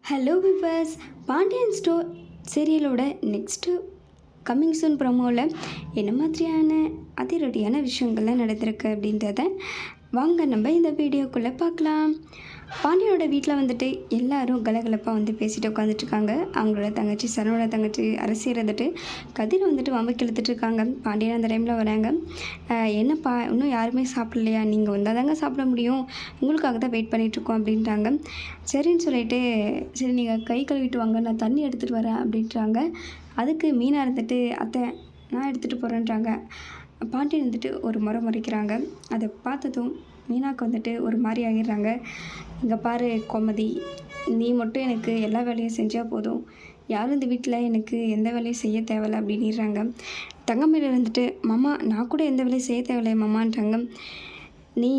Hello viewers, Pandian store சீரியலோட next coming soon ப்ரோமோவில் என்ன மாதிரியான அதிரடியான விஷயங்கள்லாம் நடந்திருக்கு அப்படின்றத வாங்க நம்ம இந்த வீடியோக்குள்ளே பார்க்கலாம். பாண்டியனோட வீட்டில் வந்துட்டு எல்லாரும் கலகலப்பாக வந்து பேசிட்டு உட்காந்துட்ருக்காங்க. அவங்களோட தங்கச்சி சரணோட தங்கச்சி அரசி இருந்துட்டு கதிரை வந்துட்டு வம்புக்கு இழுத்துட்டு இருக்காங்க. பாண்டியன் அந்த டைமில் வராங்க. என்னப்பா இன்னும் யாருமே சாப்பிட்லையா? நீங்கள் வந்தால் தாங்க சாப்பிட முடியும், உங்களுக்காக தான் வெயிட் பண்ணிகிட்ருக்கோம் அப்படின்ட்டாங்க. சரின்னு சொல்லிட்டு சரி நீங்கள் கை கழுவிட்டு வாங்க, நான் தண்ணி எடுத்துகிட்டு வரேன் அப்படின்றாங்க. அதுக்கு மீனா இருந்துட்டு அத்தை நான் எடுத்துகிட்டு போகிறேன்றாங்க. பாண்டியன் வந்துட்டு ஒரு முறை முறைக்கிறாங்க. அதை பார்த்ததும் மீனாவுக்கு வந்துட்டு ஒரு மாதிரி ஆகிடுறாங்க. இங்கே பாரு கோமதி, நீ மட்டும் எனக்கு எல்லா வேலையும் செஞ்சால் போதும், யாரும் இந்த வீட்டில் எனக்கு எந்த வேலையும் செய்ய தேவையில்லை அப்படின்றாங்க. தங்கமேல இருந்துட்டு மாமா நான் கூட எந்த வேலையும் செய்ய தேவையில்லையே மாமான்றாங்க. நீ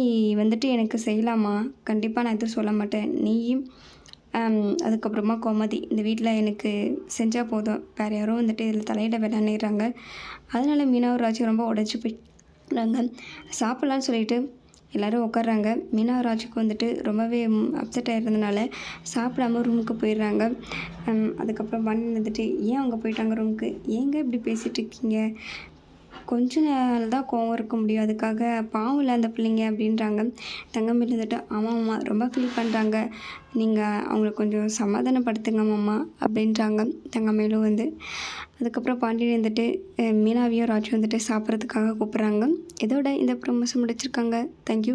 வந்துட்டு எனக்கு செய்யலாமா, கண்டிப்பாக நான் எதுவும் சொல்ல மாட்டேன், நீ அதுக்கப்புறமா கோமதி இந்த வீட்டில் எனக்கு செஞ்சால் போதும், வேறு யாரும் வந்துட்டு இதில் தலையிட வேணான்னுறாங்க. அதனால் மீனாவும் ராஜு ரொம்ப உடஞ்சி போயிடுறாங்க. சாப்பிட்லான்னு சொல்லிட்டு எல்லோரும் உட்காடுறாங்க. மீனா ராஜுக்கு வந்துட்டு ரொம்பவே அப்செட் ஆகிருந்ததுனால சாப்பிடாம ரூமுக்கு போயிடுறாங்க. அதுக்கப்புறம் பண்ணி வந்துட்டு ஏன் அவங்க போயிட்டாங்க ரூமுக்கு, ஏங்க இப்படி பேசிகிட்டு இருக்கீங்க, கொஞ்ச நாள் தான் கோவம் இருக்க முடியும், அதுக்காக பாவம் இல்லை அந்த பிள்ளைங்க அப்படின்றாங்க. தங்கமேல் இருந்துட்டு ஆமாம்மா ரொம்ப ஃபீல் பண்ணுறாங்க, நீங்கள் அவங்கள கொஞ்சம் சமாதானப்படுத்துங்க மாமா அப்படின்றாங்க தங்கமேலும் வந்து. அதுக்கப்புறம் பாண்டியன் வந்துட்டு மீனாவையும் ராஜு வந்துட்டு சாப்பிட்றதுக்காக கூப்பிட்றாங்க. இதோட இந்த ப்ரொமோஷன் முடிச்சிருக்காங்க. தேங்க்யூ.